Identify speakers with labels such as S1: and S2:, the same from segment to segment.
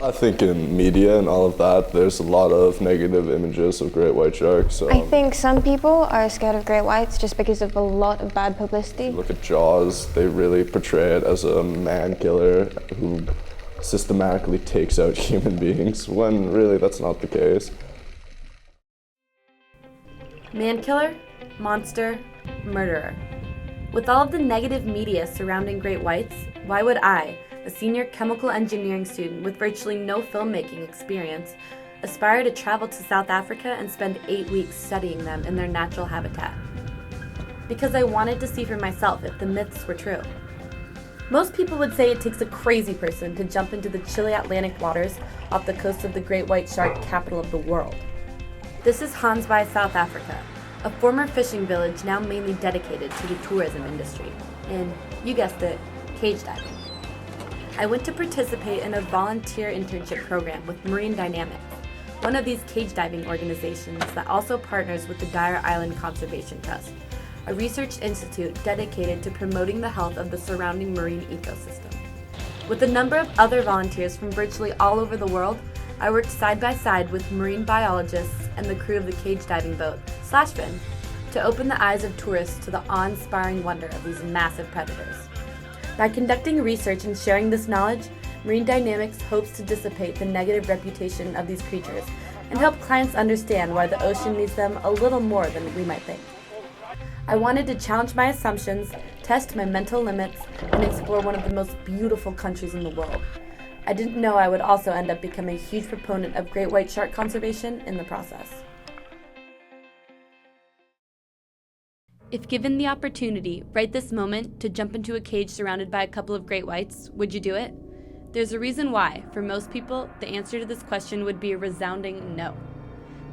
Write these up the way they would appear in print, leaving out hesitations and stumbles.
S1: I think in media and all of that, there's a lot of negative images of great white sharks.
S2: I think some people are scared of great whites just because of a lot of bad publicity.
S1: Look at Jaws, they really portray it as a man killer who systematically takes out human beings, when really that's not the case.
S3: Man killer, monster, murderer. With all of the negative media surrounding great whites, why would I, a senior chemical engineering student with virtually no filmmaking experience, aspire to travel to South Africa and spend 8 weeks studying them in their natural habitat? Because I wanted to see for myself if the myths were true. Most people would say it takes a crazy person to jump into the chilly Atlantic waters off the coast of the great white shark capital of the world. This is Gansbaai, South Africa, a former fishing village now mainly dedicated to the tourism industry, and, you guessed it, cage diving. I went to participate in a volunteer internship program with Marine Dynamics, one of these cage diving organizations that also partners with the Dyer Island Conservation Trust, a research institute dedicated to promoting the health of the surrounding marine ecosystem. With a number of other volunteers from virtually all over the world, I worked side by side with marine biologists and the crew of the cage diving boat, Fin, to open the eyes of tourists to the awe-inspiring wonder of these massive predators. By conducting research and sharing this knowledge, Marine Dynamics hopes to dissipate the negative reputation of these creatures and help clients understand why the ocean needs them a little more than we might think. I wanted to challenge my assumptions, test my mental limits, and explore one of the most beautiful countries in the world. I didn't know I would also end up becoming a huge proponent of great white shark conservation in the process. If given the opportunity, right this moment, to jump into a cage surrounded by a couple of great whites, would you do it? There's a reason why. For most people, the answer to this question would be a resounding no.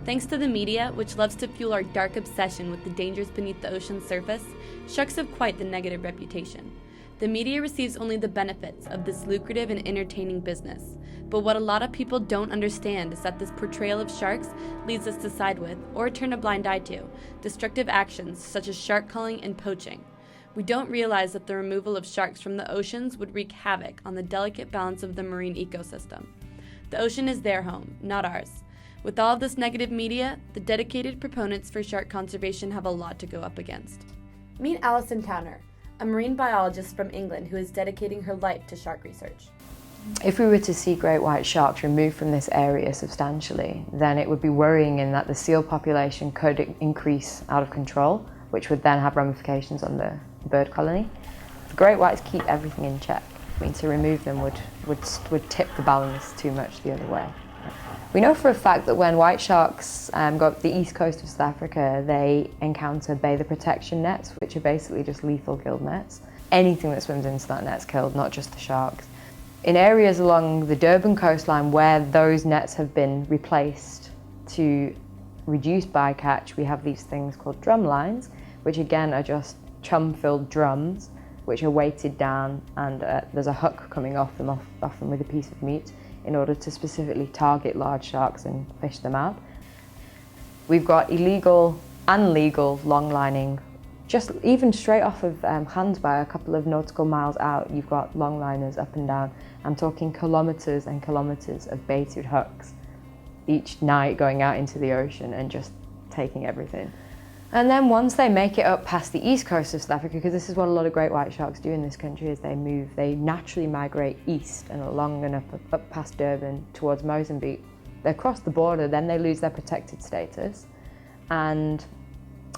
S3: Thanks to the media, which loves to fuel our dark obsession with the dangers beneath the ocean's surface, sharks have quite the negative reputation. The media receives only the benefits of this lucrative and entertaining business. But what a lot of people don't understand is that this portrayal of sharks leads us to side with, or turn a blind eye to, destructive actions such as shark culling and poaching. We don't realize that the removal of sharks from the oceans would wreak havoc on the delicate balance of the marine ecosystem. The ocean is their home, not ours. With all of this negative media, the dedicated proponents for shark conservation have a lot to go up against. Meet Alison Towner, a marine biologist from England who is dedicating her life to shark research.
S4: If we were to see great white sharks removed from this area substantially, then it would be worrying in that the seal population could increase out of control, which would then have ramifications on the bird colony. The great whites keep everything in check. I mean, to remove them would tip the balance too much the other way. We know for a fact that when white sharks go up the east coast of South Africa, they encounter bather protection nets, which are basically just lethal kill nets. Anything that swims into that net's killed, not just the sharks. In areas along the Durban coastline where those nets have been replaced to reduce bycatch, we have these things called drum lines, which again are just chum-filled drums, which are weighted down, and there's a hook coming off them, often with a piece of meat, in order to specifically target large sharks and fish them out. We've got illegal and legal long lining, just even straight off of Gansbaai, a couple of nautical miles out, you've got long liners up and down. I'm talking kilometres and kilometres of baited hooks each night going out into the ocean and just taking everything. And then once they make it up past the east coast of South Africa, because this is what a lot of great white sharks do in this country, is they naturally migrate east and along and up past Durban towards Mozambique. They cross the border, then they lose their protected status, and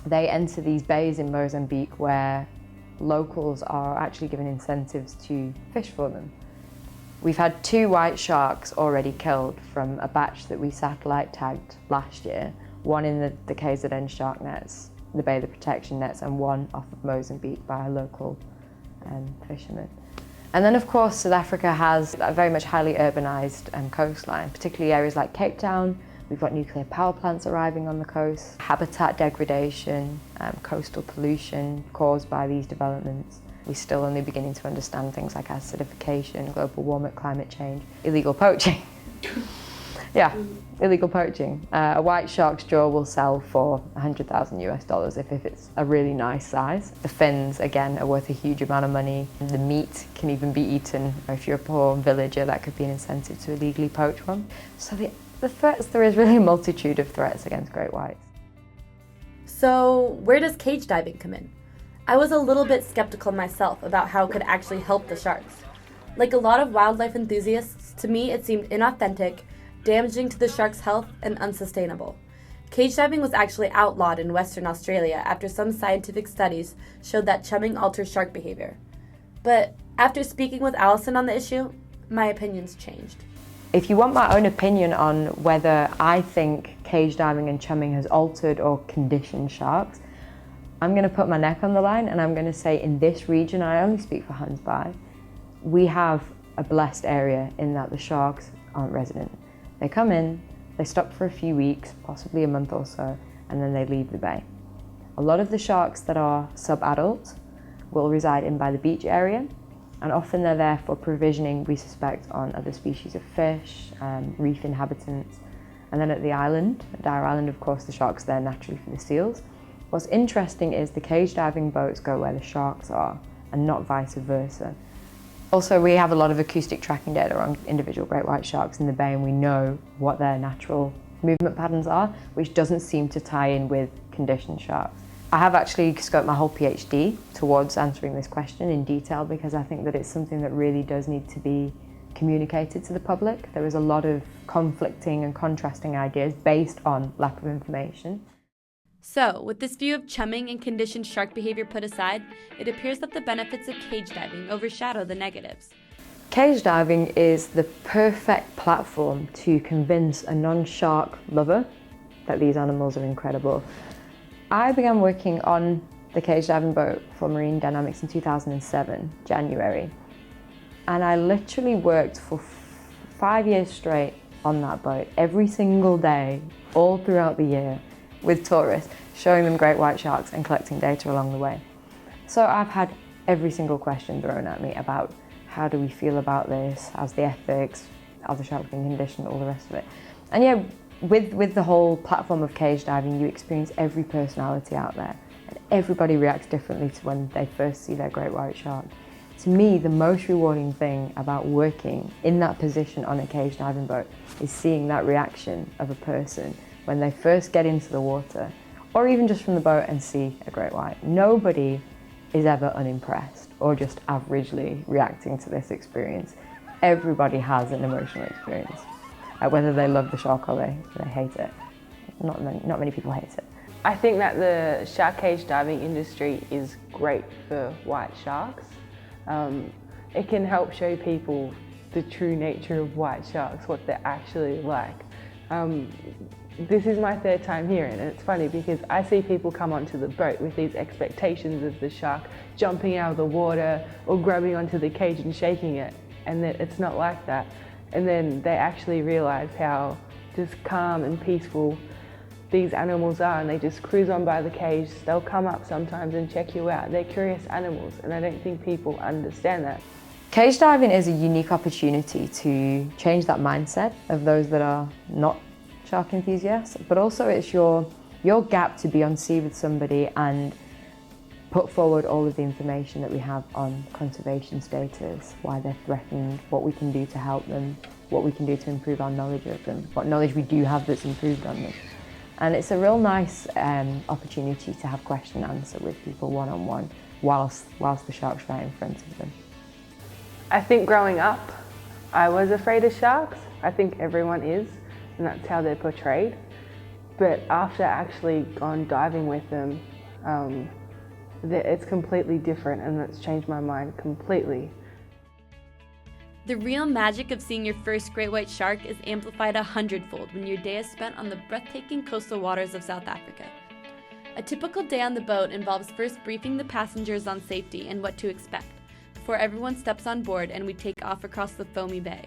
S4: they enter these bays in Mozambique where locals are actually given incentives to fish for them. We've had 2 white sharks already killed from a batch that we satellite tagged last year. One in the KZN shark nets, the bather protection nets, and one off of Mozambique by a local fisherman. And then of course South Africa has a very much highly urbanised coastline, particularly areas like Cape Town. We've got nuclear power plants arriving on the coast, habitat degradation, coastal pollution caused by these developments. We're still only beginning to understand things like acidification, global warming, climate change, illegal poaching. Yeah, illegal poaching. A white shark's jaw will sell for $100,000 if it's a really nice size. The fins, again, are worth a huge amount of money. The meat can even be eaten. If you're a poor villager, that could be an incentive to illegally poach one. So the threats, there is really a multitude of threats against great whites.
S3: So where does cage diving come in? I was a little bit skeptical myself about how it could actually help the sharks. Like a lot of wildlife enthusiasts, to me it seemed inauthentic, damaging to the shark's health, and unsustainable. Cage diving was actually outlawed in Western Australia after some scientific studies showed that chumming alters shark behavior. But after speaking with Allison on the issue, my opinions changed.
S4: If you want my own opinion on whether I think cage diving and chumming has altered or conditioned sharks, I'm going to put my neck on the line and I'm going to say in this region, I only speak for Gansbaai, we have a blessed area in that the sharks aren't resident. They come in, they stop for a few weeks, possibly a month or so, and then they leave the bay. A lot of the sharks that are sub-adult will reside in by the beach area, and often they're there for provisioning, we suspect, on other species of fish, reef inhabitants. And then at the island, at Dyer Island, of course, the sharks are there naturally for the seals. What's interesting is the cage diving boats go where the sharks are, and not vice versa. Also, we have a lot of acoustic tracking data on individual great white sharks in the bay, and we know what their natural movement patterns are, which doesn't seem to tie in with conditioned sharks. I have actually scoped my whole PhD towards answering this question in detail because I think that it's something that really does need to be communicated to the public. There is a lot of conflicting and contrasting ideas based on lack of information.
S3: So, with this view of chumming and conditioned shark behavior put aside, it appears that the benefits of cage diving overshadow the negatives.
S4: Cage diving is the perfect platform to convince a non-shark lover that these animals are incredible. I began working on the cage diving boat for Marine Dynamics in 2007, January. And I literally worked for 5 years straight on that boat, every single day, all throughout the year, with tourists, showing them great white sharks and collecting data along the way. So I've had every single question thrown at me about how do we feel about this, how's the ethics, are the sharks being conditioned, all the rest of it. And yeah, with the whole platform of cage diving, you experience every personality out there, and everybody reacts differently to when they first see their great white shark. To me, the most rewarding thing about working in that position on a cage diving boat is seeing that reaction of a person when they first get into the water, or even just from the boat and see a great white. Nobody is ever unimpressed or just averagely reacting to this experience. Everybody has an emotional experience, whether they love the shark or they hate it. Not many people hate it.
S5: I think that the shark cage diving industry is great for white sharks. It can help show people the true nature of white sharks, what they're actually like. This is my third time here, and it's funny because I see people come onto the boat with these expectations of the shark jumping out of the water or grabbing onto the cage and shaking it, and that it's not like that. And then they actually realize how just calm and peaceful these animals are, and they just cruise on by the cage. They'll come up sometimes and check you out. They're curious animals, and I don't think people understand that.
S4: Cage diving is a unique opportunity to change that mindset of those that are not shark enthusiasts, but also it's your gap to be on sea with somebody and put forward all of the information that we have on conservation status, why they're threatened, what we can do to help them, what we can do to improve our knowledge of them, what knowledge we do have that's improved on them. And it's a real nice opportunity to have question and answer with people one-on-one whilst the shark's right in front of them.
S5: I think growing up, I was afraid of sharks. I think everyone is, and that's how they're portrayed. But after actually gone diving with them, it's completely different, and that's changed my mind completely.
S3: The real magic of seeing your first great white shark is amplified 100-fold when your day is spent on the breathtaking coastal waters of South Africa. A typical day on the boat involves first briefing the passengers on safety and what to expect, before everyone steps on board and we take off across the foamy bay.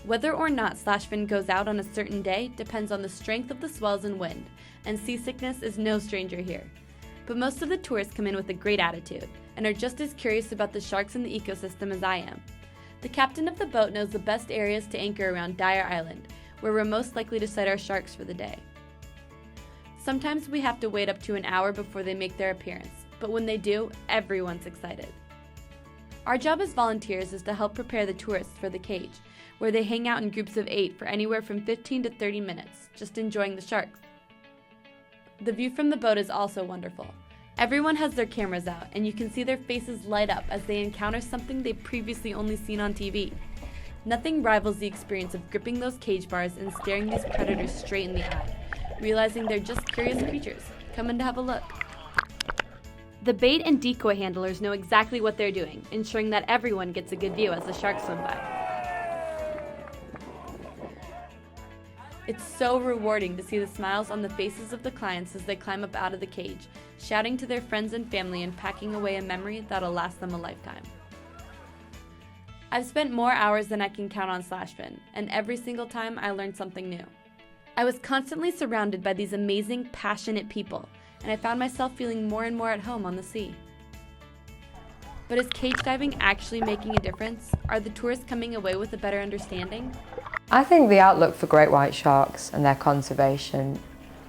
S3: Whether or not Slashfin goes out on a certain day depends on the strength of the swells and wind, and seasickness is no stranger here. But most of the tourists come in with a great attitude, and are just as curious about the sharks in the ecosystem as I am. The captain of the boat knows the best areas to anchor around Dyer Island, where we're most likely to sight our sharks for the day. Sometimes we have to wait up to an hour before they make their appearance, but when they do, everyone's excited. Our job as volunteers is to help prepare the tourists for the cage, where they hang out in groups of 8 for anywhere from 15 to 30 minutes, just enjoying the sharks. The view from the boat is also wonderful. Everyone has their cameras out, and you can see their faces light up as they encounter something they've previously only seen on TV. Nothing rivals the experience of gripping those cage bars and staring these predators straight in the eye, realizing they're just curious creatures, coming to have a look. The bait and decoy handlers know exactly what they're doing, ensuring that everyone gets a good view as the sharks swim by. It's so rewarding to see the smiles on the faces of the clients as they climb up out of the cage, shouting to their friends and family and packing away a memory that'll last them a lifetime. I've spent more hours than I can count on Slashfin, and every single time I learned something new. I was constantly surrounded by these amazing, passionate people, and I found myself feeling more and more at home on the sea. But is cage diving actually making a difference? Are the tourists coming away with a better understanding?
S4: I think the outlook for great white sharks and their conservation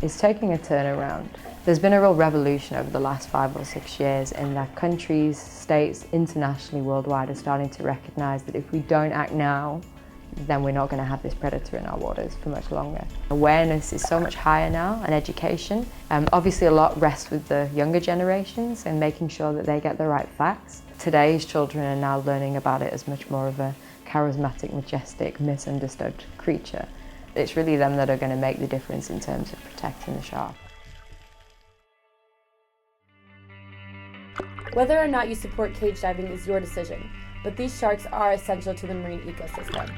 S4: is taking a turnaround. There's been a real revolution over the last 5 or 6 years in that countries, states, internationally, worldwide are starting to recognise that if we don't act now, then we're not going to have this predator in our waters for much longer. Awareness is so much higher now, and education. Obviously a lot rests with the younger generations and making sure that they get the right facts. Today's children are now learning about it as much more of a charismatic, majestic, misunderstood creature. It's really them that are going to make the difference in terms of protecting the shark.
S3: Whether or not you support cage diving is your decision, but these sharks are essential to the marine ecosystem.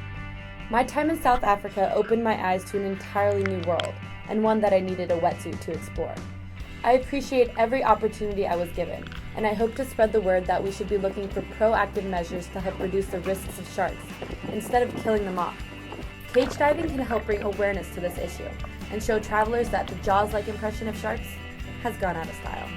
S3: My time in South Africa opened my eyes to an entirely new world, and one that I needed a wetsuit to explore. I appreciate every opportunity I was given, and I hope to spread the word that we should be looking for proactive measures to help reduce the risks of sharks, instead of killing them off. Cage diving can help bring awareness to this issue, and show travelers that the Jaws-like impression of sharks has gone out of style.